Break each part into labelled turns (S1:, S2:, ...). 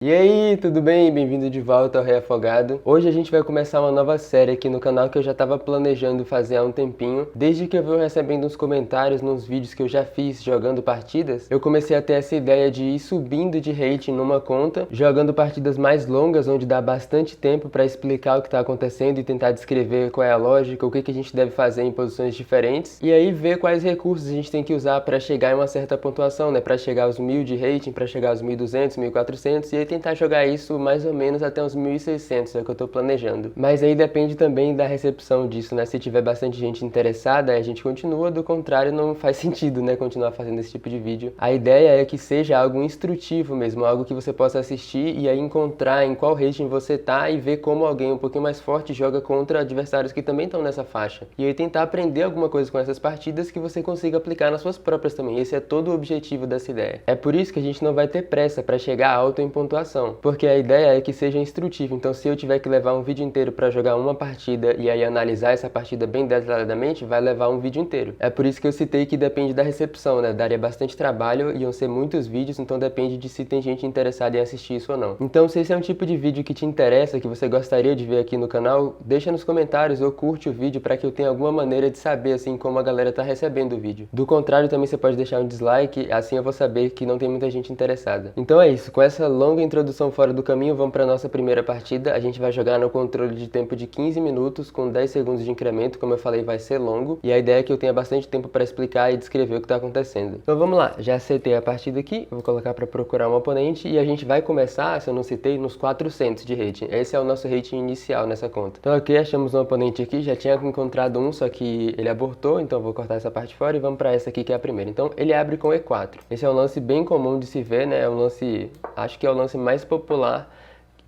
S1: E aí, tudo bem? Bem-vindo de volta ao Rei Afogado. Hoje a gente vai começar uma nova série aqui no canal que eu já estava planejando fazer há um tempinho. Desde que eu venho recebendo uns comentários nos vídeos que eu já fiz jogando partidas, eu comecei a ter essa ideia de ir subindo de rating numa conta, jogando partidas mais longas, onde dá bastante tempo para explicar o que está acontecendo e tentar descrever qual é a lógica, o que a gente deve fazer em posições diferentes, e aí ver quais recursos a gente tem que usar para chegar em uma certa pontuação, né? Para chegar aos 1000 de rating, para chegar aos 1200, 1400, e aí tentar jogar isso mais ou menos até uns 1600, é o que eu tô planejando. Mas aí depende também da recepção disso, né? Se tiver bastante gente interessada, a gente continua, do contrário não faz sentido, né? Continuar fazendo esse tipo de vídeo. A ideia é que seja algo instrutivo mesmo, algo que você possa assistir e aí encontrar em qual rating você tá e ver como alguém um pouquinho mais forte joga contra adversários que também estão nessa faixa. E aí tentar aprender alguma coisa com essas partidas que você consiga aplicar nas suas próprias também. Esse é todo o objetivo dessa ideia. É por isso que a gente não vai ter pressa para chegar alto em pontuação, porque a ideia é que seja instrutivo. Então se eu tiver que levar um vídeo inteiro para jogar uma partida e aí analisar essa partida bem detalhadamente, vai levar um vídeo inteiro. É por isso que eu citei que depende da recepção, né? Daria bastante trabalho, iam ser muitos vídeos, então depende de se tem gente interessada em assistir isso ou não. Então se esse é um tipo de vídeo que te interessa, que você gostaria de ver aqui no canal, deixa nos comentários ou curte o vídeo para que eu tenha alguma maneira de saber assim como a galera tá recebendo o vídeo. Do contrário, também você pode deixar um dislike, assim eu vou saber que não tem muita gente interessada. Então é isso, com essa longa introdução fora do caminho, vamos para nossa primeira partida. A gente vai jogar no controle de tempo de 15 minutos com 10 segundos de incremento, como eu falei, vai ser longo, e a ideia é que eu tenha bastante tempo para explicar e descrever o que está acontecendo. Então vamos lá, já acertei a partida aqui, vou colocar para procurar um oponente e a gente vai começar, se eu não citei, nos 400 de rating. Esse é o nosso rating inicial nessa conta. Então aqui achamos um oponente aqui, já tinha encontrado um, só que ele abortou, então vou cortar essa parte fora e vamos para essa aqui que é a primeira. Então ele abre com E4. Esse é um lance bem comum de se ver, né? É um lance, acho que é o lance mais popular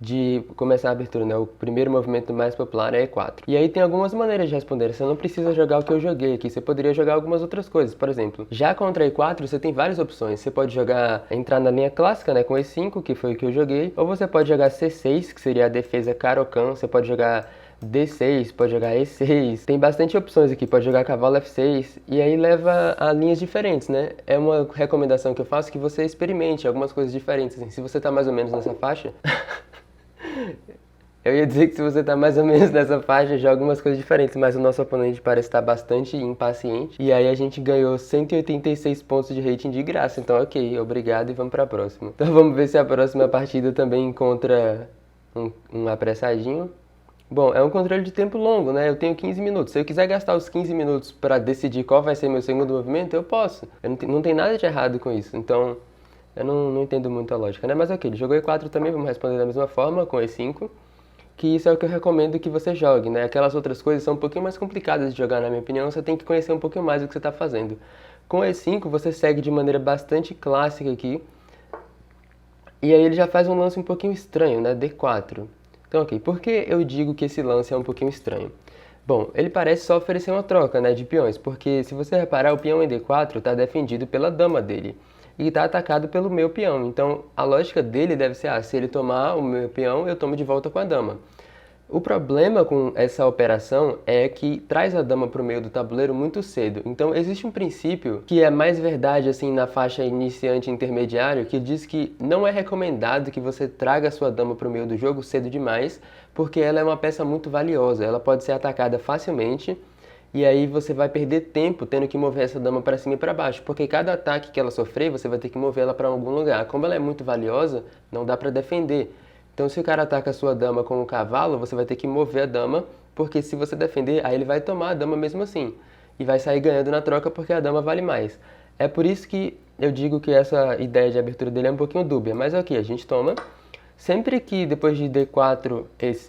S1: de começar a abertura, né? O primeiro movimento mais popular é E4. E aí tem algumas maneiras de responder. Você não precisa jogar o que eu joguei aqui. Você poderia jogar algumas outras coisas. Por exemplo, já contra E4 você tem várias opções. Você pode jogar, entrar na linha clássica, né? Com E5, que foi o que eu joguei. Ou você pode jogar C6, que seria a defesa Caro-Kann. Você pode jogar D6, pode jogar E6, tem bastante opções aqui, pode jogar cavalo F6, e aí leva a linhas diferentes, né? É uma recomendação que eu faço que você experimente algumas coisas diferentes, assim. Se você tá mais ou menos nessa faixa... Eu ia dizer que se você tá mais ou menos nessa faixa, joga algumas coisas diferentes, mas o nosso oponente parece estar bastante impaciente. E aí a gente ganhou 186 pontos de rating de graça, então ok, obrigado e vamos pra próxima. Então vamos ver se a próxima partida também encontra um apressadinho. Bom, é um controle de tempo longo, né? Eu tenho 15 minutos. Se eu quiser gastar os 15 minutos para decidir qual vai ser meu segundo movimento, eu posso. Não tem nada de errado com isso. Então, eu não entendo muito a lógica, né? Mas ok, ele jogou E4 também, vamos responder da mesma forma, com E5. Que isso é o que eu recomendo que você jogue, né? Aquelas outras coisas são um pouquinho mais complicadas de jogar, na minha opinião. Você tem que conhecer um pouquinho mais do que você está fazendo. Com E5, você segue de maneira bastante clássica aqui. E aí ele já faz um lance um pouquinho estranho, né? D4. Então, ok, por que eu digo que esse lance é um pouquinho estranho? Bom, ele parece só oferecer uma troca, né, de peões, porque se você reparar, o peão em D4 está defendido pela dama dele e está atacado pelo meu peão. Então, a lógica dele deve ser, se ele tomar o meu peão, eu tomo de volta com a dama. O problema com essa operação é que traz a dama para o meio do tabuleiro muito cedo. Então existe um princípio que é mais verdade assim na faixa iniciante e intermediário, que diz que não é recomendado que você traga a sua dama para o meio do jogo cedo demais, porque ela é uma peça muito valiosa, ela pode ser atacada facilmente e aí você vai perder tempo tendo que mover essa dama para cima e para baixo, porque cada ataque que ela sofrer, você vai ter que mover ela para algum lugar. Como ela é muito valiosa, não dá para defender. Então se o cara ataca a sua dama com o cavalo, você vai ter que mover a dama, porque se você defender, aí ele vai tomar a dama mesmo assim. E vai sair ganhando na troca porque a dama vale mais. É por isso que eu digo que essa ideia de abertura dele é um pouquinho dúbia. Mas ok, a gente toma. Sempre que depois de D4,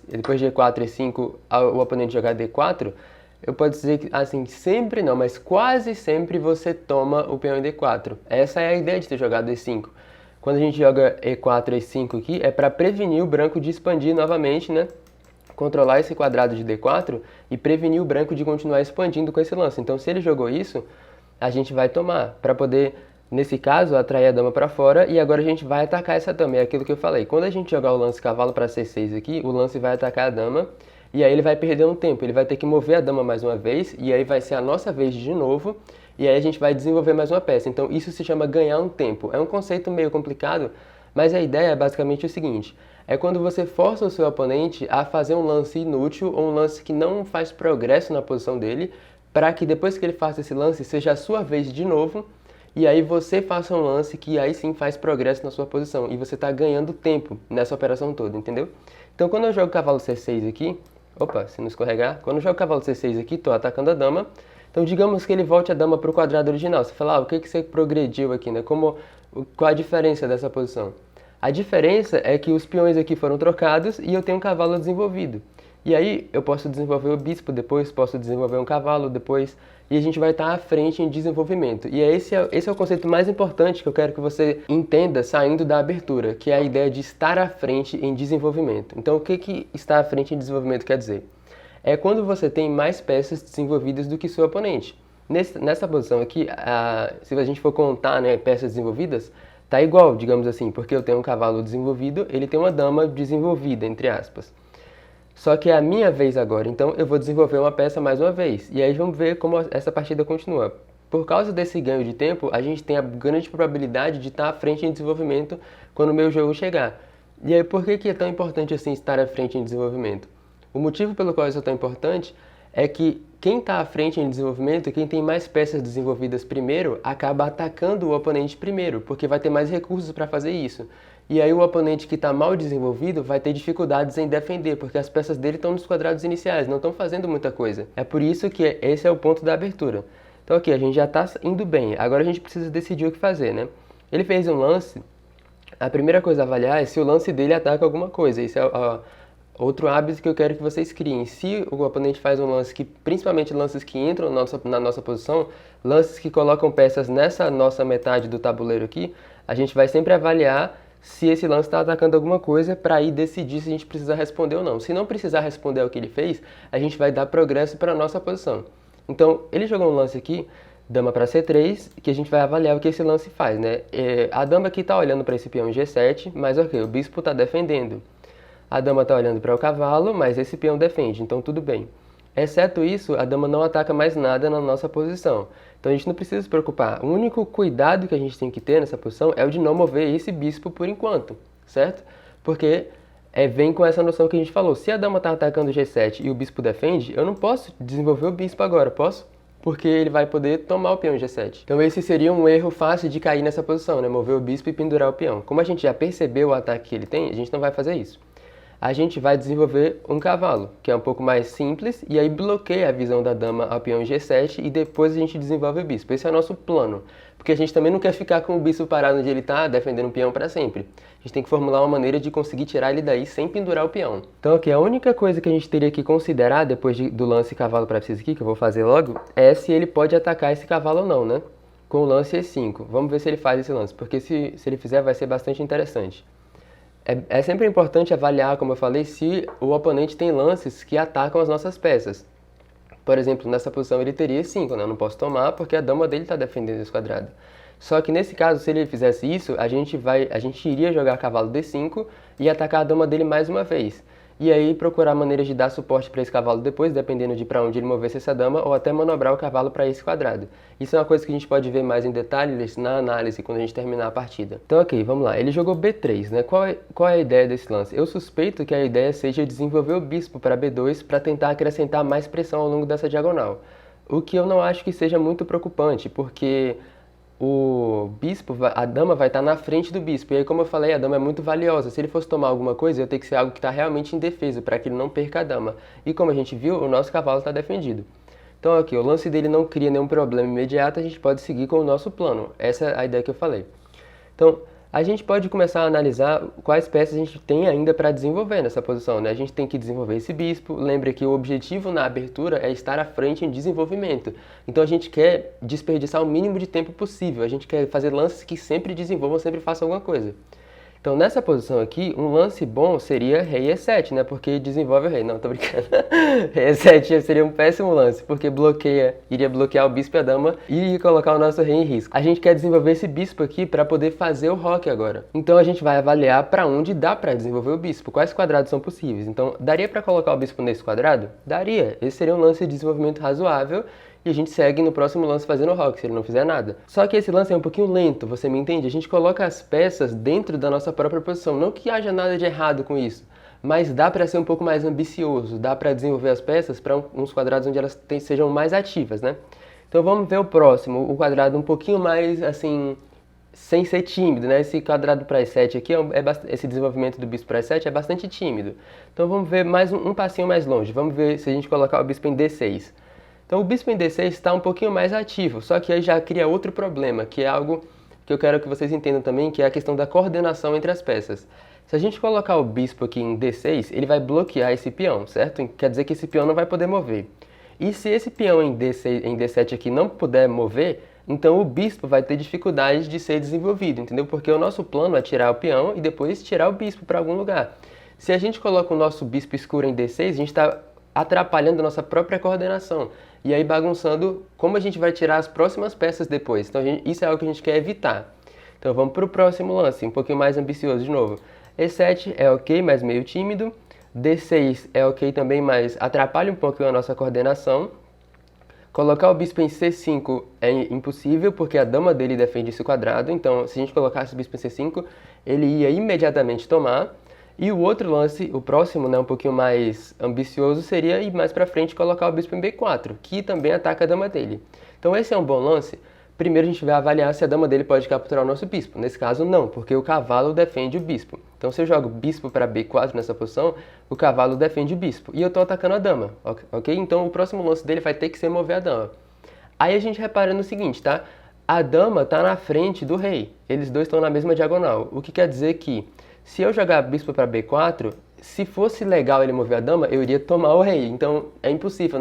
S1: depois de E4 e 5, o oponente jogar D4, eu posso dizer que, assim, sempre não, mas quase sempre você toma o peão em D4. Essa é a ideia de ter jogado E5. Quando a gente joga E4 e E5 aqui, é para prevenir o branco de expandir novamente, né? Controlar esse quadrado de D4 e prevenir o branco de continuar expandindo com esse lance. Então, se ele jogou isso, a gente vai tomar, para poder, nesse caso, atrair a dama para fora, e agora a gente vai atacar essa dama. É aquilo que eu falei. Quando a gente jogar o lance cavalo para C6 aqui, o lance vai atacar a dama, e aí ele vai perder um tempo. Ele vai ter que mover a dama mais uma vez, e aí vai ser a nossa vez de novo, e aí a gente vai desenvolver mais uma peça. Então isso se chama ganhar um tempo. É um conceito meio complicado, Mas a ideia é basicamente o seguinte, é quando você força o seu oponente a fazer um lance inútil ou um lance que não faz progresso na posição dele, para que depois que ele faça esse lance, seja a sua vez de novo, e aí você faça um lance que aí sim faz progresso na sua posição, e você está ganhando tempo nessa operação toda, entendeu? Então quando eu jogo cavalo C6 aqui, opa, se não escorregar, quando eu jogo cavalo C6 aqui, estou atacando a dama, então digamos que ele volte a dama para o quadrado original, você fala, o que você progrediu aqui, né? Qual a diferença dessa posição? A diferença é que os peões aqui foram trocados e eu tenho um cavalo desenvolvido. E aí eu posso desenvolver o bispo depois, posso desenvolver um cavalo depois, e a gente vai estar à frente em desenvolvimento. E esse é o conceito mais importante que eu quero que você entenda saindo da abertura, que é a ideia de estar à frente em desenvolvimento. Então o que estar à frente em desenvolvimento quer dizer? É quando você tem mais peças desenvolvidas do que seu oponente. Nessa posição aqui, se a gente for contar, né, peças desenvolvidas, tá igual, digamos assim, porque eu tenho um cavalo desenvolvido, ele tem uma dama desenvolvida, entre aspas. Só que é a minha vez agora, então eu vou desenvolver uma peça mais uma vez. E aí vamos ver como essa partida continua. Por causa desse ganho de tempo, a gente tem a grande probabilidade de estar à frente em desenvolvimento quando o meu jogo chegar. E aí por que é tão importante assim estar à frente em desenvolvimento? O motivo pelo qual isso é tão importante é que quem está à frente em desenvolvimento, quem tem mais peças desenvolvidas primeiro, acaba atacando o oponente primeiro, porque vai ter mais recursos para fazer isso. E aí o oponente que está mal desenvolvido vai ter dificuldades em defender, porque as peças dele estão nos quadrados iniciais, não estão fazendo muita coisa. É por isso que esse é o ponto da abertura. Então aqui, a gente já está indo bem, agora a gente precisa decidir o que fazer, né? Ele fez um lance, a primeira coisa a avaliar é se o lance dele ataca alguma coisa. Isso é outro hábito que eu quero que vocês criem. Se o oponente faz um lance que, principalmente lances que entram na nossa posição, lances que colocam peças nessa nossa metade do tabuleiro aqui, a gente vai sempre avaliar se esse lance está atacando alguma coisa para aí decidir se a gente precisa responder ou não. Se não precisar responder ao que ele fez, a gente vai dar progresso para a nossa posição. Então, ele jogou um lance aqui, dama para C3, que a gente vai avaliar o que esse lance faz, né? A dama aqui está olhando para esse peão em G7, mas ok, o bispo está defendendo. A dama está olhando para o cavalo, mas esse peão defende, então tudo bem. Exceto isso, a dama não ataca mais nada na nossa posição. Então a gente não precisa se preocupar. O único cuidado que a gente tem que ter nessa posição é o de não mover esse bispo por enquanto, certo? Porque vem com essa noção que a gente falou. Se a dama está atacando o G7 e o bispo defende, eu não posso desenvolver o bispo agora, posso? Porque ele vai poder tomar o peão em G7. Então esse seria um erro fácil de cair nessa posição, né? Mover o bispo e pendurar o peão. Como a gente já percebeu o ataque que ele tem, a gente não vai fazer isso. A gente vai desenvolver um cavalo, que é um pouco mais simples, e aí bloqueia a visão da dama ao peão em G7 e depois a gente desenvolve o bispo. Esse é o nosso plano, porque a gente também não quer ficar com o bispo parado onde ele está, defendendo o peão para sempre. A gente tem que formular uma maneira de conseguir tirar ele daí sem pendurar o peão. Então aqui, a única coisa que a gente teria que considerar depois do lance cavalo para C6 aqui, que eu vou fazer logo, é se ele pode atacar esse cavalo ou não, né? Com o lance E5. Vamos ver se ele faz esse lance, porque se ele fizer vai ser bastante interessante. É sempre importante avaliar, como eu falei, se o oponente tem lances que atacam as nossas peças. Por exemplo, nessa posição ele teria E5, né? Eu não posso tomar porque a dama dele está defendendo esse quadrado. Só que nesse caso, se ele fizesse isso, a gente iria jogar cavalo D5 e atacar a dama dele mais uma vez. E aí procurar maneiras de dar suporte para esse cavalo depois, dependendo de para onde ele movesse essa dama, ou até manobrar o cavalo para esse quadrado. Isso é uma coisa que a gente pode ver mais em detalhes na análise quando a gente terminar a partida. Então ok, vamos lá. Ele jogou B3, né? Qual é a ideia desse lance? Eu suspeito que a ideia seja desenvolver o bispo para B2 para tentar acrescentar mais pressão ao longo dessa diagonal. O que eu não acho que seja muito preocupante, porque o bispo, a dama vai estar na frente do bispo. E aí, como eu falei, a dama é muito valiosa. Se ele fosse tomar alguma coisa, ia ter que ser algo que está realmente indefeso, para que ele não perca a dama. E como a gente viu, o nosso cavalo está defendido. Então aqui, o lance dele não cria nenhum problema imediato, a gente pode seguir com o nosso plano. Essa é a ideia que eu falei. Então, a gente pode começar a analisar quais peças a gente tem ainda para desenvolver nessa posição, né? A gente tem que desenvolver esse bispo. Lembra que o objetivo na abertura é estar à frente em desenvolvimento. Então a gente quer desperdiçar o mínimo de tempo possível. A gente quer fazer lances que sempre desenvolvam, sempre façam alguma coisa. Então nessa posição aqui, um lance bom seria rei E7, né? Porque desenvolve o rei. Não, tô brincando. Rei E7 seria um péssimo lance, porque iria bloquear o bispo e a dama e ia colocar o nosso rei em risco. A gente quer desenvolver esse bispo aqui para poder fazer o roque agora. Então a gente vai avaliar para onde dá para desenvolver o bispo, quais quadrados são possíveis. Então, daria para colocar o bispo nesse quadrado? Daria. Esse seria um lance de desenvolvimento razoável e a gente segue no próximo lance fazendo o rock, se ele não fizer nada. Só que esse lance é um pouquinho lento, você me entende? A gente coloca as peças dentro da nossa própria posição, não que haja nada de errado com isso, mas dá para ser um pouco mais ambicioso, dá para desenvolver as peças para uns quadrados onde elas sejam mais ativas, né? Então vamos ver o próximo, o quadrado um pouquinho mais, assim, sem ser tímido, né? Esse quadrado para E7 aqui, esse desenvolvimento do bispo para E7 é bastante tímido. Então vamos ver mais um passinho mais longe, vamos ver se a gente colocar o bispo em D6. Então o bispo em D6 está um pouquinho mais ativo, só que aí já cria outro problema, que é algo que eu quero que vocês entendam também, que é a questão da coordenação entre as peças. Se a gente colocar o bispo aqui em D6, ele vai bloquear esse peão, certo? Quer dizer que esse peão não vai poder mover. E se esse peão em D7 aqui não puder mover, então o bispo vai ter dificuldade de ser desenvolvido, entendeu? Porque o nosso plano é tirar o peão e depois tirar o bispo para algum lugar. Se a gente coloca o nosso bispo escuro em D6, a gente está atrapalhando a nossa própria coordenação. E aí bagunçando como a gente vai tirar as próximas peças depois. Então isso é algo que a gente quer evitar. Então vamos para o próximo lance, um pouquinho mais ambicioso de novo. E7 é ok, mas meio tímido. D6 é ok também, mas atrapalha um pouquinho a nossa coordenação. Colocar o bispo em C5 é impossível, porque a dama dele defende esse quadrado. Então, se a gente colocasse o bispo em C5, ele ia imediatamente tomar. E o outro lance, o próximo, né, um pouquinho mais ambicioso, seria ir mais para frente e colocar o bispo em B4, que também ataca a dama dele. Então esse é um bom lance. Primeiro a gente vai avaliar se a dama dele pode capturar o nosso bispo. Nesse caso não, porque o cavalo defende o bispo. Então se eu jogo bispo para B4 nessa posição, o cavalo defende o bispo. E eu estou atacando a dama, ok? Então o próximo lance dele vai ter que ser mover a dama. Aí a gente repara no seguinte, tá? A dama está na frente do rei. Eles dois estão na mesma diagonal. O que quer dizer que se eu jogar bispo para B4, se fosse legal ele mover a dama, eu iria tomar o rei. Então é impossível,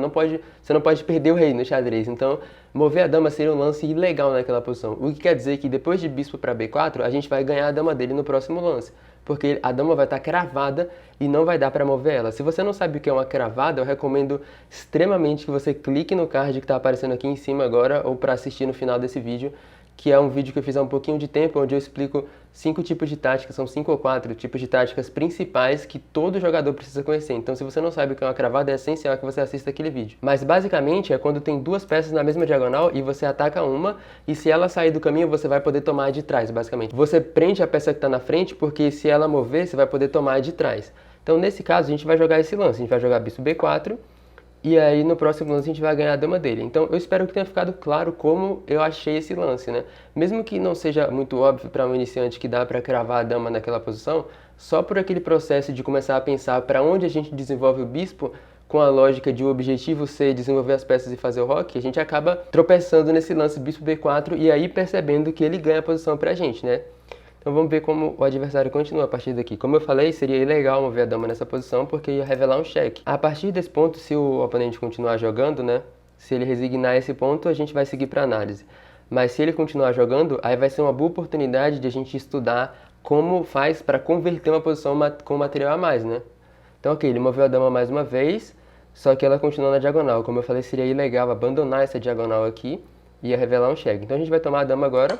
S1: você não pode perder o rei no xadrez. Então mover a dama seria um lance ilegal naquela posição. O que quer dizer que depois de bispo para B4, a gente vai ganhar a dama dele no próximo lance. Porque a dama vai estar cravada e não vai dar para mover ela. Se você não sabe o que é uma cravada, eu recomendo extremamente que você clique no card que está aparecendo aqui em cima agora ou para assistir no final desse vídeo, que é um vídeo que eu fiz há um pouquinho de tempo, onde eu explico 5 tipos de táticas, são 5 ou 4 tipos de táticas principais que todo jogador precisa conhecer. Então, se você não sabe o que é uma cravada, é essencial que você assista aquele vídeo. Mas, basicamente, é quando tem duas peças na mesma diagonal e você ataca uma, e se ela sair do caminho, você vai poder tomar a de trás, basicamente. Você prende a peça que está na frente, porque se ela mover, você vai poder tomar a de trás. Então, nesse caso, a gente vai jogar esse lance. A gente vai jogar bispo B4, e aí no próximo lance a gente vai ganhar a dama dele. Então eu espero que tenha ficado claro como eu achei esse lance, né? Mesmo que não seja muito óbvio para um iniciante que dá para cravar a dama naquela posição, só por aquele processo de começar a pensar para onde a gente desenvolve o bispo, com a lógica de o objetivo ser desenvolver as peças e fazer o roque, a gente acaba tropeçando nesse lance bispo B4 e aí percebendo que ele ganha a posição pra gente, né? Então vamos ver como o adversário continua a partir daqui. Como eu falei, seria ilegal mover a dama nessa posição porque ia revelar um cheque. A partir desse ponto, se o oponente continuar jogando, né? Se ele resignar esse ponto, a gente vai seguir para análise. Mas se ele continuar jogando, aí vai ser uma boa oportunidade de a gente estudar como faz para converter uma posição com material a mais, né? Então ok, ele moveu a dama mais uma vez, só que ela continua na diagonal. Como eu falei, seria ilegal abandonar essa diagonal aqui e ia revelar um cheque. Então a gente vai tomar a dama agora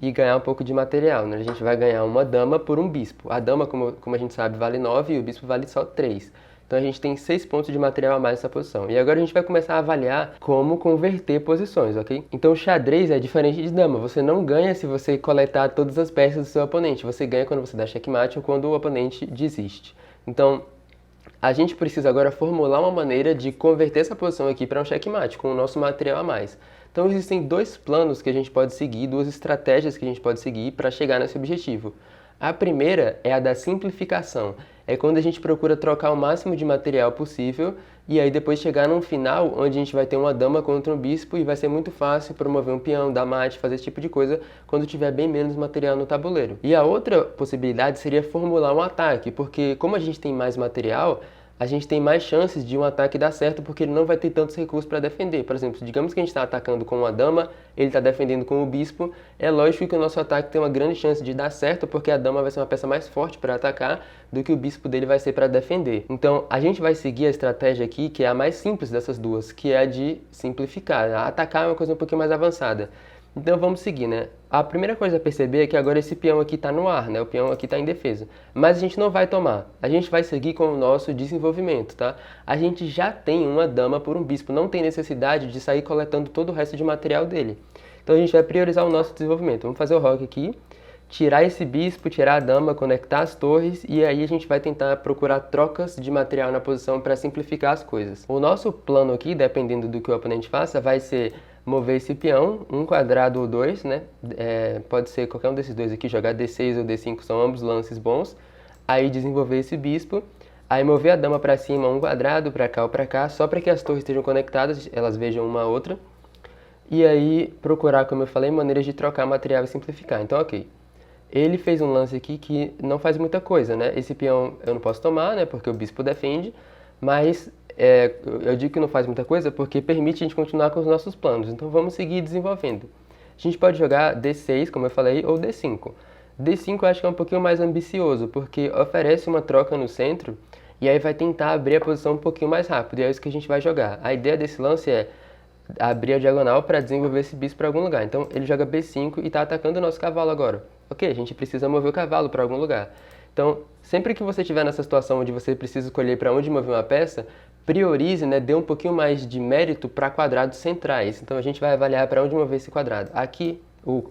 S1: e ganhar um pouco de material, né? A gente vai ganhar uma dama por um bispo. A dama, como a gente sabe, vale 9 e o bispo vale só 3. Então a gente tem 6 pontos de material a mais nessa posição. E agora a gente vai começar a avaliar como converter posições, ok? Então o xadrez é diferente de dama. Você não ganha se você coletar todas as peças do seu oponente. Você ganha quando você dá checkmate ou quando o oponente desiste. Então a gente precisa agora formular uma maneira de converter essa posição aqui para um checkmate, com o nosso material a mais. Então existem dois planos que a gente pode seguir, duas estratégias que a gente pode seguir para chegar nesse objetivo. A primeira é a da simplificação. É quando a gente procura trocar o máximo de material possível e aí depois chegar num final onde a gente vai ter uma dama contra um bispo e vai ser muito fácil promover um peão, dar mate, fazer esse tipo de coisa quando tiver bem menos material no tabuleiro. E a outra possibilidade seria formular um ataque, porque como a gente tem mais material, a gente tem mais chances de um ataque dar certo porque ele não vai ter tantos recursos para defender. Por exemplo, digamos que a gente está atacando com uma dama, ele está defendendo com o bispo, é lógico que o nosso ataque tem uma grande chance de dar certo porque a dama vai ser uma peça mais forte para atacar do que o bispo dele vai ser para defender. Então, a gente vai seguir a estratégia aqui, que é a mais simples dessas duas, que é a de simplificar. Atacar é uma coisa um pouquinho mais avançada. Então vamos seguir, né? A primeira coisa a perceber é que agora esse peão aqui está no ar, né? O peão aqui está em defesa. Mas a gente não vai tomar. A gente vai seguir com o nosso desenvolvimento, tá? A gente já tem uma dama por um bispo. Não tem necessidade de sair coletando todo o resto de material dele. Então a gente vai priorizar o nosso desenvolvimento. Vamos fazer o roque aqui. Tirar esse bispo, tirar a dama, conectar as torres. E aí a gente vai tentar procurar trocas de material na posição para simplificar as coisas. O nosso plano aqui, dependendo do que o oponente faça, vai ser mover esse peão, um quadrado ou dois, né? Pode ser qualquer um desses dois aqui, jogar D6 ou D5, são ambos lances bons. Aí desenvolver esse bispo, aí mover a dama para cima, um quadrado, para cá ou para cá, só para que as torres estejam conectadas, elas vejam uma a outra. E aí procurar, como eu falei, maneiras de trocar material e simplificar. Então, ok. Ele fez um lance aqui que não faz muita coisa, né? Esse peão eu não posso tomar, né? Porque o bispo defende, mas eu digo que não faz muita coisa porque permite a gente continuar com os nossos planos. Então vamos seguir desenvolvendo. A gente pode jogar D6, como eu falei, ou D5. D5 eu acho que é um pouquinho mais ambicioso, porque oferece uma troca no centro e aí vai tentar abrir a posição um pouquinho mais rápido. E é isso que a gente vai jogar. A ideia desse lance é abrir a diagonal para desenvolver esse bispo para algum lugar. Então ele joga B5 e está atacando o nosso cavalo agora. Ok, a gente precisa mover o cavalo para algum lugar. Então, sempre que você estiver nessa situação onde você precisa escolher para onde mover uma peça, priorize, né, dê um pouquinho mais de mérito para quadrados centrais. Então a gente vai avaliar para onde mover esse quadrado. Aqui,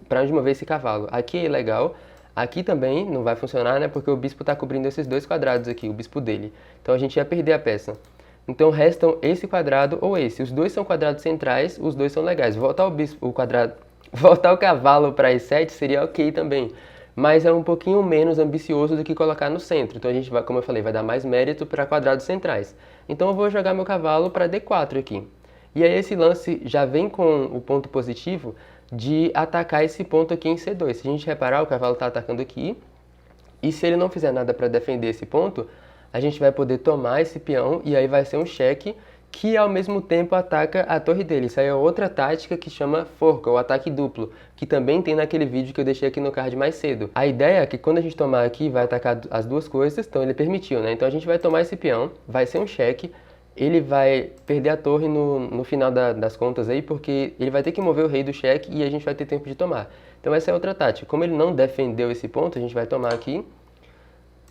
S1: para onde mover esse cavalo. Aqui é legal. Aqui também não vai funcionar, né, porque o bispo está cobrindo esses dois quadrados aqui, o bispo dele. Então a gente ia perder a peça. Então restam esse quadrado ou esse. Os dois são quadrados centrais, os dois são legais. Voltar o cavalo para E7 seria ok também, mas é um pouquinho menos ambicioso do que colocar no centro. Então a gente vai, como eu falei, vai dar mais mérito para quadrados centrais. Então eu vou jogar meu cavalo para D4 aqui. E aí esse lance já vem com o ponto positivo de atacar esse ponto aqui em C2. Se a gente reparar, o cavalo está atacando aqui, e se ele não fizer nada para defender esse ponto, a gente vai poder tomar esse peão e aí vai ser um cheque que ao mesmo tempo ataca a torre dele. Isso aí é outra tática que chama forca, ou ataque duplo, que também tem naquele vídeo que eu deixei aqui no card mais cedo. A ideia é que quando a gente tomar aqui, vai atacar as duas coisas, então ele permitiu, né? Então a gente vai tomar esse peão, vai ser um cheque, ele vai perder a torre no final das contas aí, porque ele vai ter que mover o rei do cheque e a gente vai ter tempo de tomar. Então essa é outra tática. Como ele não defendeu esse ponto, a gente vai tomar aqui.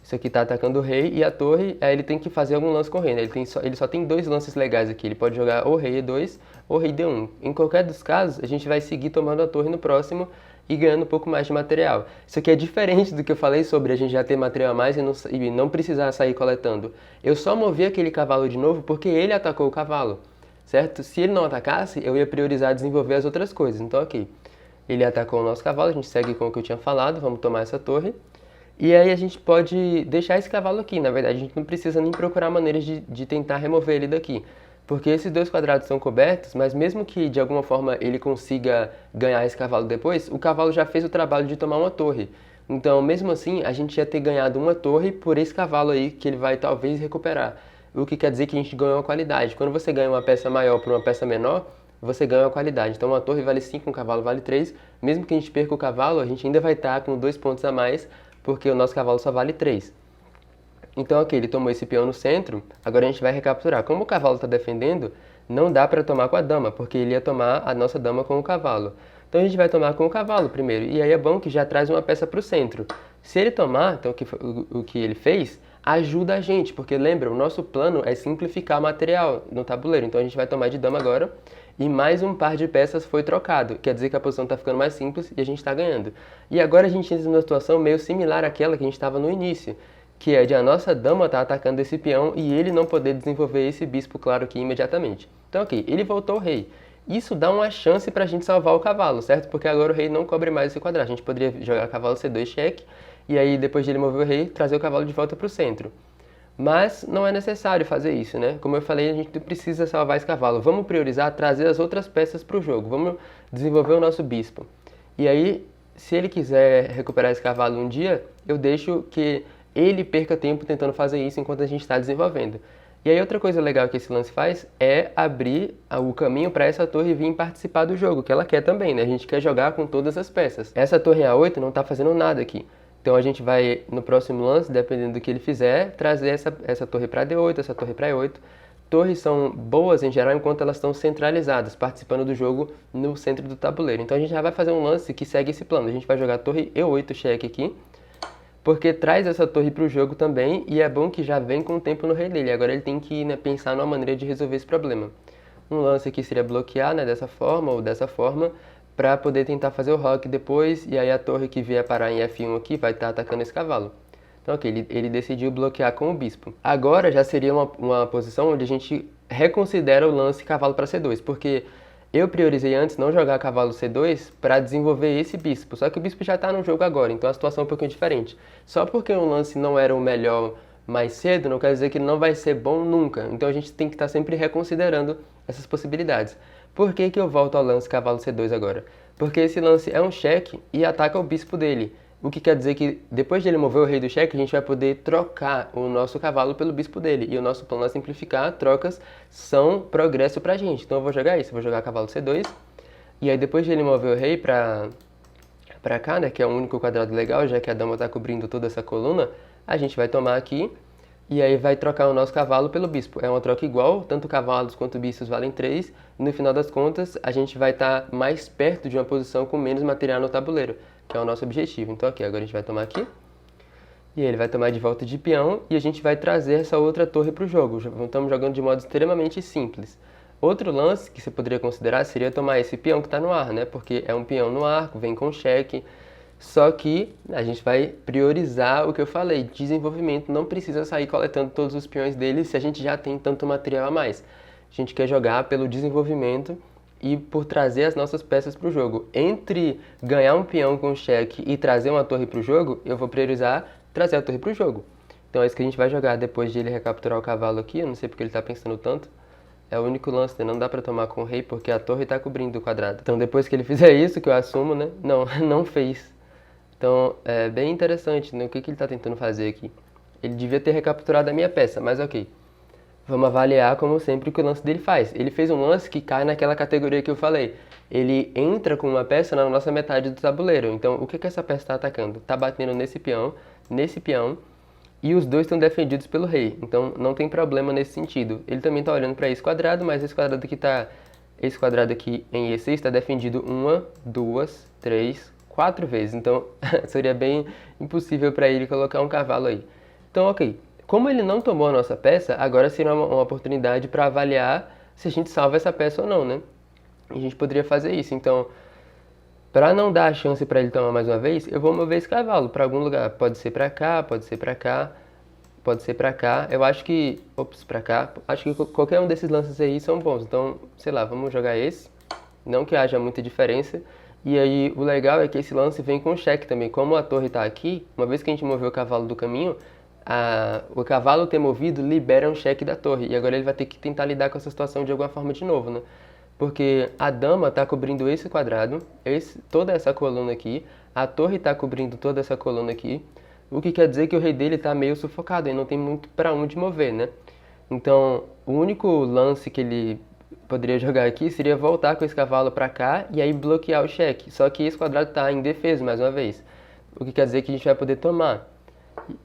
S1: Isso aqui está atacando o rei e a torre, aí ele tem que fazer algum lance com o rei, né? Ele só tem dois lances legais aqui, ele pode jogar ou rei E2 ou rei D1. Em qualquer dos casos, a gente vai seguir tomando a torre no próximo e ganhando um pouco mais de material. Isso aqui é diferente do que eu falei sobre a gente já ter material a mais e não precisar sair coletando. Eu só movi aquele cavalo de novo porque ele atacou o cavalo, certo? Se ele não atacasse, eu ia priorizar desenvolver as outras coisas. Então, ok. Ele atacou o nosso cavalo, a gente segue com o que eu tinha falado, vamos tomar essa torre. E aí a gente pode deixar esse cavalo aqui, na verdade a gente não precisa nem procurar maneiras de tentar remover ele daqui. Porque esses dois quadrados são cobertos, mas mesmo que de alguma forma ele consiga ganhar esse cavalo depois, o cavalo já fez o trabalho de tomar uma torre. Então mesmo assim a gente ia ter ganhado uma torre por esse cavalo aí que ele vai talvez recuperar. O que quer dizer que a gente ganhou uma qualidade. Quando você ganha uma peça maior por uma peça menor, você ganha uma qualidade. Então uma torre vale 5, um cavalo vale 3. Mesmo que a gente perca o cavalo, a gente ainda vai estar com 2 pontos a mais, porque o nosso cavalo só vale 3. Então, ok, ele tomou esse peão no centro, agora a gente vai recapturar. Como o cavalo está defendendo, não dá para tomar com a dama, porque ele ia tomar a nossa dama com o cavalo. Então a gente vai tomar com o cavalo primeiro, e aí é bom que já traz uma peça para o centro. Se ele tomar, então o que ele fez, ajuda a gente, porque lembra, o nosso plano é simplificar o material no tabuleiro. Então a gente vai tomar de dama agora, e mais um par de peças foi trocado. Quer dizer que a posição está ficando mais simples e a gente está ganhando. E agora a gente entra numa situação meio similar àquela que a gente estava no início, que é de a nossa dama estar atacando esse peão e ele não poder desenvolver esse bispo, claro, aqui imediatamente. Então, ok, ele voltou o rei. Isso dá uma chance para a gente salvar o cavalo, certo? Porque agora o rei não cobre mais esse quadrado. A gente poderia jogar cavalo C2 cheque, e aí depois de ele mover o rei, trazer o cavalo de volta para o centro. Mas não é necessário fazer isso, né? Como eu falei, a gente não precisa salvar esse cavalo. Vamos priorizar trazer as outras peças para o jogo. Vamos desenvolver o nosso bispo. E aí, se ele quiser recuperar esse cavalo um dia, eu deixo que ele perca tempo tentando fazer isso enquanto a gente está desenvolvendo. E aí outra coisa legal que esse lance faz é abrir o caminho para essa torre vir participar do jogo, que ela quer também, né? A gente quer jogar com todas as peças. Essa torre A8 não está fazendo nada aqui. Então a gente vai, no próximo lance, dependendo do que ele fizer, trazer essa torre para D8, essa torre para E8, torres são boas em geral enquanto elas estão centralizadas, participando do jogo no centro do tabuleiro. Então a gente já vai fazer um lance que segue esse plano. A gente vai jogar torre E8 cheque aqui, porque traz essa torre para o jogo também, e é bom que já vem com o tempo no rei dele. Agora ele tem que, né, pensar numa maneira de resolver esse problema. Um lance aqui seria bloquear, né, dessa forma ou dessa forma, para poder tentar fazer o roque depois, e aí a torre que vier parar em F1 aqui vai estar atacando esse cavalo. Então, ok, ele decidiu bloquear com o bispo. Agora já seria uma posição onde a gente reconsidera o lance cavalo para C2, porque eu priorizei antes não jogar cavalo C2 para desenvolver esse bispo, só que o bispo já está no jogo agora, então a situação é um pouquinho diferente. Só porque um lance não era o melhor mais cedo, não quer dizer que ele não vai ser bom nunca. Então a gente tem que estar sempre reconsiderando essas possibilidades. Por que que eu volto ao lance cavalo C2 agora? Porque esse lance é um cheque e ataca o bispo dele. O que quer dizer que depois de ele mover o rei do cheque, a gente vai poder trocar o nosso cavalo pelo bispo dele. E o nosso plano é simplificar, trocas são progresso pra gente. Então eu vou jogar isso, vou jogar cavalo C2. E aí depois de ele mover o rei pra cá, né, que é o único quadrado legal, já que a dama está cobrindo toda essa coluna, a gente vai tomar aqui e aí vai trocar o nosso cavalo pelo bispo. É uma troca igual, tanto cavalos quanto bispos valem 3, e no final das contas a gente vai estar mais perto de uma posição com menos material no tabuleiro, que é o nosso objetivo. Então aqui, agora a gente vai tomar aqui, e ele vai tomar de volta de peão, e a gente vai trazer essa outra torre para o jogo. Estamos jogando de modo extremamente simples. Outro lance que você poderia considerar seria tomar esse peão que está no ar, né? Porque é um peão no arco, vem com cheque. Só que a gente vai priorizar o que eu falei, desenvolvimento. Não precisa sair coletando todos os peões dele se a gente já tem tanto material a mais. A gente quer jogar pelo desenvolvimento e por trazer as nossas peças para o jogo. Entre ganhar um peão com cheque e trazer uma torre para o jogo, eu vou priorizar trazer a torre para o jogo. Então é isso que a gente vai jogar depois de ele recapturar o cavalo aqui. Eu não sei porque ele está pensando tanto. É o único lance, né? Não dá pra tomar com o rei porque a torre tá cobrindo o quadrado. Então depois que ele fizer isso, que eu assumo, né? Não, não fez. Então é bem interessante, né? O que ele tá tentando fazer aqui? Ele devia ter recapturado a minha peça, mas ok. Vamos avaliar, como sempre, o que o lance dele faz. Ele fez um lance que cai naquela categoria que eu falei. Ele entra com uma peça na nossa metade do tabuleiro. Então o que essa peça tá atacando? Tá batendo nesse peão, e os dois estão defendidos pelo rei, então não tem problema nesse sentido. Ele também está olhando para esse quadrado, mas esse quadrado aqui em E6 está defendido 1, 2, 3, 4 vezes, então seria bem impossível para ele colocar um cavalo aí. Então, ok, como ele não tomou a nossa peça, agora seria uma oportunidade para avaliar se a gente salva essa peça ou não, né? E a gente poderia fazer isso, então... Para não dar a chance para ele tomar mais uma vez, eu vou mover esse cavalo para algum lugar. Pode ser para cá, pode ser para cá, pode ser para cá. Eu acho que... Ops, para cá. Acho que qualquer um desses lances aí são bons. Então, sei lá, vamos jogar esse. Não que haja muita diferença. E aí, o legal é que esse lance vem com cheque também. Como a torre está aqui, uma vez que a gente moveu o cavalo do caminho, o cavalo ter movido libera um cheque da torre. E agora ele vai ter que tentar lidar com essa situação de alguma forma de novo, né? Porque a dama está cobrindo esse quadrado, toda essa coluna aqui, a torre está cobrindo toda essa coluna aqui, o que quer dizer que o rei dele está meio sufocado e não tem muito para onde mover, né? Então, o único lance que ele poderia jogar aqui seria voltar com esse cavalo para cá e aí bloquear o cheque. Só que esse quadrado está indefeso mais uma vez, o que quer dizer que a gente vai poder tomar.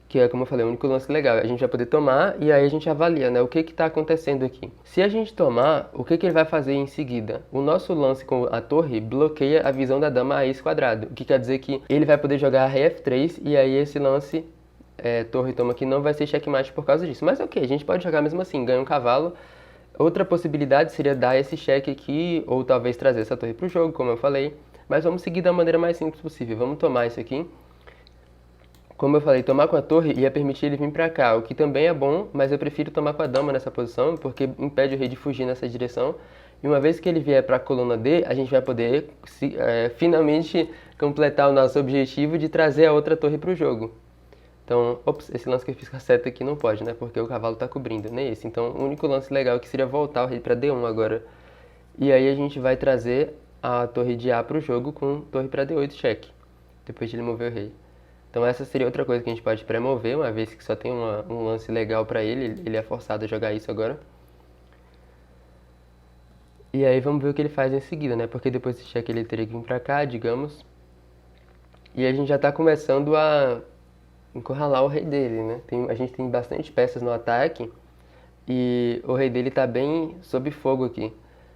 S1: Que é, como eu falei, o único lance legal. A gente vai poder tomar e aí a gente avalia, né? O que está acontecendo aqui. Se a gente tomar, o que ele vai fazer em seguida? O nosso lance com a torre bloqueia a visão da dama a esse quadrado. O que quer dizer que ele vai poder jogar rei F3 e aí esse lance, torre toma aqui, não vai ser checkmate por causa disso. Mas ok, a gente pode jogar mesmo assim, ganha um cavalo. Outra possibilidade seria dar esse cheque aqui ou talvez trazer essa torre para o jogo, como eu falei. Mas vamos seguir da maneira mais simples possível. Vamos tomar isso aqui. Como eu falei, tomar com a torre ia permitir ele vir pra cá, o que também é bom, mas eu prefiro tomar com a dama nessa posição, porque impede o rei de fugir nessa direção. E uma vez que ele vier para a coluna D, a gente vai poder finalmente completar o nosso objetivo de trazer a outra torre para o jogo. Então, ops, esse lance que eu fiz com a seta aqui não pode, né? Porque o cavalo está cobrindo, nem esse. Então, o único lance legal que seria voltar o rei para D1 agora. E aí a gente vai trazer a torre de A para o jogo com torre para D8 cheque, depois de ele mover o rei. Então essa seria outra coisa que a gente pode pré-mover, uma vez que só tem um lance legal para ele é forçado a jogar isso agora. E aí vamos ver o que ele faz em seguida, né? Porque depois desse cheque ele teria que vir pra cá, digamos. E a gente já tá começando a encurralar o rei dele, né? A gente tem bastante peças no ataque, e o rei dele tá bem sob fogo aqui.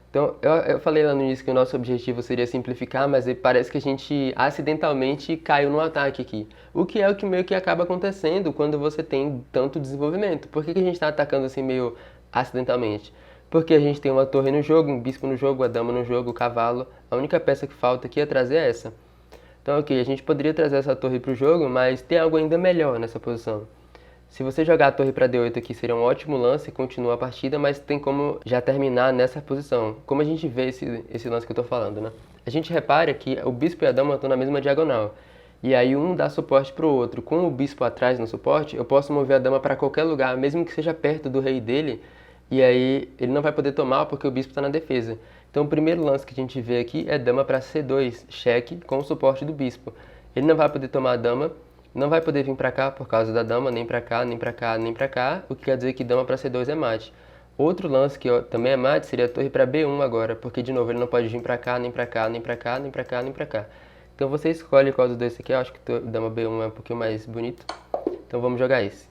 S1: Então, eu falei lá no início que o nosso objetivo seria simplificar, mas parece que a gente acidentalmente caiu no ataque aqui. O que é o que meio que acaba acontecendo quando você tem tanto desenvolvimento. Por que a gente está atacando assim meio acidentalmente? Porque a gente tem uma torre no jogo, um bispo no jogo, a dama no jogo, o cavalo. A única peça que falta aqui é trazer essa. Então, ok, a gente poderia trazer essa torre para o jogo, mas tem algo ainda melhor nessa posição. Se você jogar a torre para D8 aqui, seria um ótimo lance, continua a partida, mas tem como já terminar nessa posição. Como a gente vê esse lance que eu estou falando, né? A gente repara que o bispo e a dama estão na mesma diagonal. E aí um dá suporte para o outro. Com o bispo atrás no suporte, eu posso mover a dama para qualquer lugar, mesmo que seja perto do rei dele. E aí ele não vai poder tomar porque o bispo está na defesa. Então o primeiro lance que a gente vê aqui é dama para C2, cheque com o suporte do bispo. Ele não vai poder tomar a dama, não vai poder vir para cá por causa da dama, nem para cá, nem para cá, nem para cá, o que quer dizer que dama para C2 é mate. Outro lance que também é mate seria a torre para B1 agora, porque de novo ele não pode vir para cá, nem para cá, nem para cá, nem para cá, nem para cá. Então você escolhe qual dos dois aqui, eu acho que dama B1 é um pouquinho mais bonito. Então vamos jogar esse.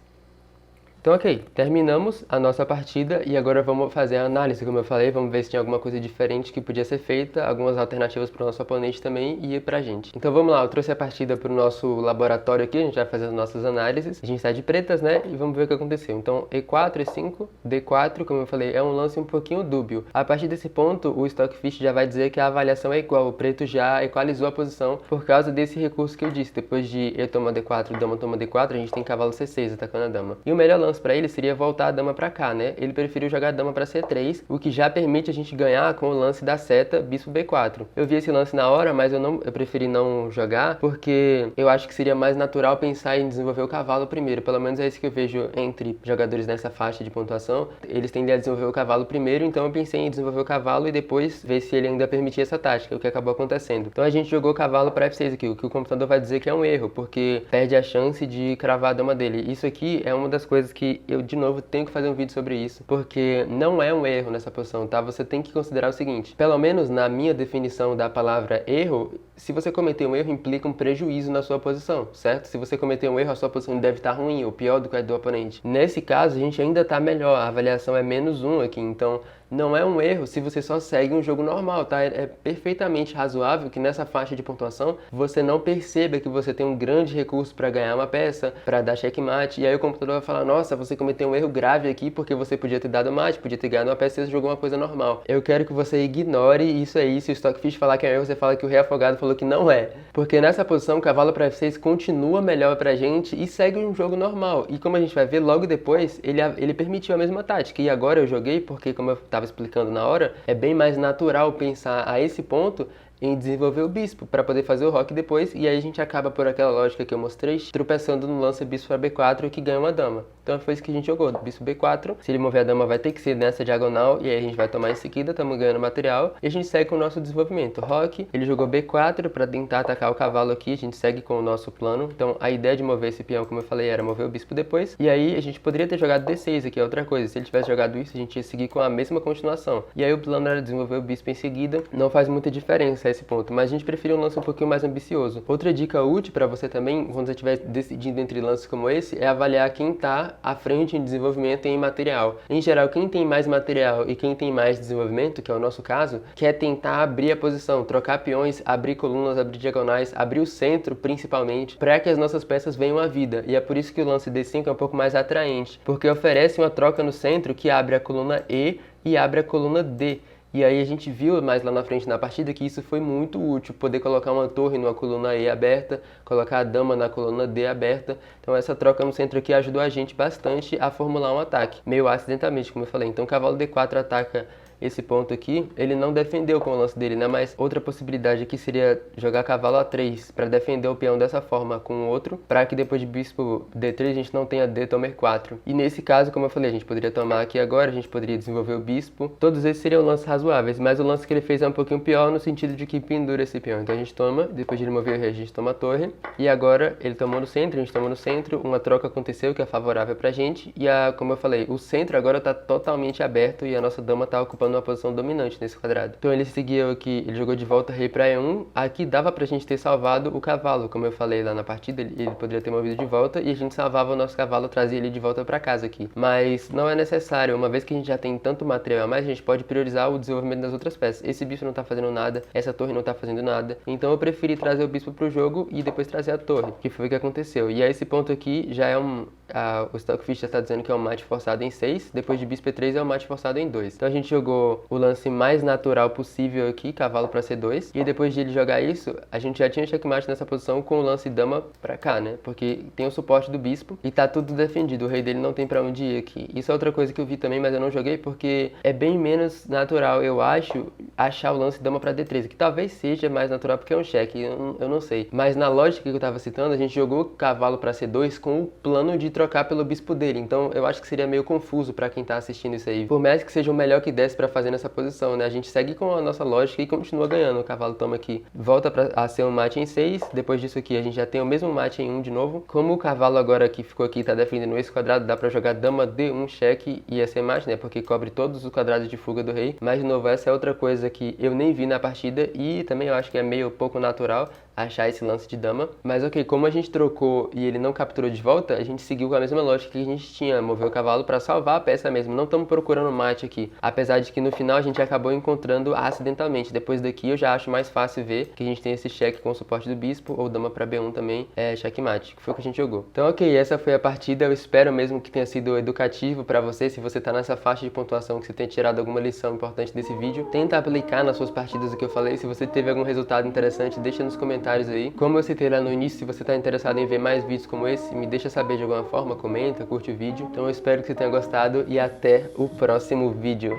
S1: Então, ok, terminamos a nossa partida e agora vamos fazer a análise, como eu falei, vamos ver se tinha alguma coisa diferente que podia ser feita, algumas alternativas para o nosso oponente também e para a gente. Então vamos lá, eu trouxe a partida para o nosso laboratório aqui, a gente vai fazer as nossas análises. A gente está de pretas, né, e vamos ver o que aconteceu. Então E4, E5, D4, como eu falei, é um lance um pouquinho dúbio. A partir desse ponto, o Stockfish já vai dizer que a avaliação é igual, o preto já equalizou a posição por causa desse recurso que eu disse. Depois de E toma D4, dama toma D4, a gente tem cavalo C6 atacando a dama. E o melhor lance para ele seria voltar a dama para cá, né? Ele preferiu jogar a dama para C3, o que já permite a gente ganhar com o lance da seta bispo B4. Eu vi esse lance na hora, mas eu preferi não jogar, porque eu acho que seria mais natural pensar em desenvolver o cavalo primeiro. Pelo menos é isso que eu vejo entre jogadores nessa faixa de pontuação. Eles tendem a desenvolver o cavalo primeiro, então eu pensei em desenvolver o cavalo e depois ver se ele ainda permitia essa tática, o que acabou acontecendo. Então a gente jogou o cavalo para F6 aqui, o que o computador vai dizer que é um erro, porque perde a chance de cravar a dama dele. Isso aqui é uma das coisas que eu de novo tenho que fazer um vídeo sobre isso, porque não é um erro nessa posição, tá? Você tem que considerar o seguinte, pelo menos na minha definição da palavra erro, se você cometer um erro implica um prejuízo na sua posição, certo? Se você cometer um erro, a sua posição deve estar ruim ou pior do que a do oponente. Nesse caso, a gente ainda está melhor, a avaliação é -1 aqui, então não é um erro se você só segue um jogo normal, tá? É perfeitamente razoável que nessa faixa de pontuação você não perceba que você tem um grande recurso para ganhar uma peça, para dar checkmate, e aí o computador vai falar, nossa, você cometeu um erro grave aqui porque você podia ter dado mate, podia ter ganhado uma peça e você jogou uma coisa normal. Eu quero que você ignore isso aí, se o Stockfish falar que é um erro, você fala que o rei afogado falou que não é. Porque nessa posição, o cavalo para F6 continua melhor pra gente e segue um jogo normal. E como a gente vai ver logo depois, ele permitiu a mesma tática. E agora eu joguei porque, como eu estava explicando na hora, é bem mais natural pensar a esse ponto em desenvolver o bispo para poder fazer o roque depois, e aí a gente acaba por aquela lógica que eu mostrei, tropeçando no lance bispo para B4 que ganha uma dama. Então foi isso que a gente jogou, bispo B4, se ele mover a dama vai ter que ser nessa diagonal, e aí a gente vai tomar em seguida, estamos ganhando material, e a gente segue com o nosso desenvolvimento. Roque, ele jogou B4 para tentar atacar o cavalo aqui, a gente segue com o nosso plano, então a ideia de mover esse peão, como eu falei, era mover o bispo depois, e aí a gente poderia ter jogado D6 aqui, é outra coisa, se ele tivesse jogado isso, a gente ia seguir com a mesma continuação, e aí o plano era desenvolver o bispo em seguida, não faz muita diferença esse ponto, mas a gente preferiu um lance um pouquinho mais ambicioso. Outra dica útil para você também, quando você estiver decidindo entre lances como esse, é avaliar quem está à frente em desenvolvimento e em material. Em geral, quem tem mais material e quem tem mais desenvolvimento, que é o nosso caso, quer tentar abrir a posição, trocar peões, abrir colunas, abrir diagonais, abrir o centro principalmente, para que as nossas peças venham à vida. E é por isso que o lance D5 é um pouco mais atraente, porque oferece uma troca no centro que abre a coluna E e abre a coluna D. E aí a gente viu mais lá na frente na partida que isso foi muito útil, poder colocar uma torre numa coluna E aberta, colocar a dama na coluna D aberta. Então essa troca no centro aqui ajudou a gente bastante a formular um ataque, meio acidentalmente, como eu falei. Então o cavalo D4 ataca esse ponto aqui, ele não defendeu com o lance dele, né? Mas outra possibilidade aqui seria jogar cavalo A3 para defender o peão dessa forma com o outro, para que depois de bispo D3 a gente não tenha D toma E4. E nesse caso, como eu falei, a gente poderia tomar aqui agora, a gente poderia desenvolver o bispo. Todos esses seriam lances razoáveis, mas o lance que ele fez é um pouquinho pior no sentido de que pendura esse peão. Então a gente toma, depois de ele mover o rei, a gente toma a torre, e agora ele tomou no centro, a gente tomou no centro, uma troca aconteceu que é favorável pra gente, e como eu falei, o centro agora tá totalmente aberto e a nossa dama tá ocupando ocupando uma posição dominante nesse quadrado. Então ele seguiu aqui, ele jogou de volta rei para E1, aqui dava pra gente ter salvado o cavalo, como eu falei lá na partida, ele poderia ter movido de volta e a gente salvava o nosso cavalo, trazia ele de volta para casa aqui. Mas não é necessário, uma vez que a gente já tem tanto material a mais, a gente pode priorizar o desenvolvimento das outras peças. Esse bispo não tá fazendo nada, essa torre não tá fazendo nada, então eu preferi trazer o bispo pro jogo e depois trazer a torre, que foi o que aconteceu. E a esse ponto aqui já é o Stockfish já está dizendo que é um mate forçado em 6, depois de bispo E3 é um mate forçado em 2. Então a gente jogou o lance mais natural possível aqui, cavalo para C2, e depois de ele jogar isso, a gente já tinha checkmate nessa posição com o lance dama para cá, né? Porque tem o suporte do bispo e tá tudo defendido, o rei dele não tem para onde ir aqui. Isso é outra coisa que eu vi também, mas eu não joguei porque é bem menos natural, eu acho, achar o lance dama para D3, que talvez seja mais natural porque é um cheque, eu não sei. Mas na lógica que eu tava citando, a gente jogou cavalo para C2 com o plano de trocar pelo bispo dele, então eu acho que seria meio confuso pra quem tá assistindo isso aí. Por mais que seja o melhor que desse pra fazer nessa posição, né? A gente segue com a nossa lógica e continua ganhando. O cavalo toma aqui, volta a ser um mate em 6, depois disso aqui a gente já tem o mesmo mate em 1 de novo. Como o cavalo agora que ficou aqui tá defendendo esse quadrado, dá pra jogar dama D1 cheque e ia ser mate, né? Porque cobre todos os quadrados de fuga do rei. Mas de novo, essa é outra coisa que eu nem vi na partida e também eu acho que é meio pouco natural achar esse lance de dama. Mas ok, como a gente trocou e ele não capturou de volta, a gente seguiu com a mesma lógica que a gente tinha, mover o cavalo para salvar a peça mesmo. Não estamos procurando mate aqui, apesar de que no final a gente acabou encontrando acidentalmente. Depois daqui eu já acho mais fácil ver que a gente tem esse cheque com o suporte do bispo, ou dama para B1 também, checkmate, que foi o que a gente jogou. Então ok, essa foi a partida, eu espero mesmo que tenha sido educativo para você. Se você tá nessa faixa de pontuação, que você tenha tirado alguma lição importante desse vídeo, tenta aplicar nas suas partidas o que eu falei. Se você teve algum resultado interessante, deixa nos comentários aí. Como eu citei lá no início, se você está interessado em ver mais vídeos como esse, me deixa saber de alguma forma, comenta, curte o vídeo. Então eu espero que você tenha gostado e até o próximo vídeo.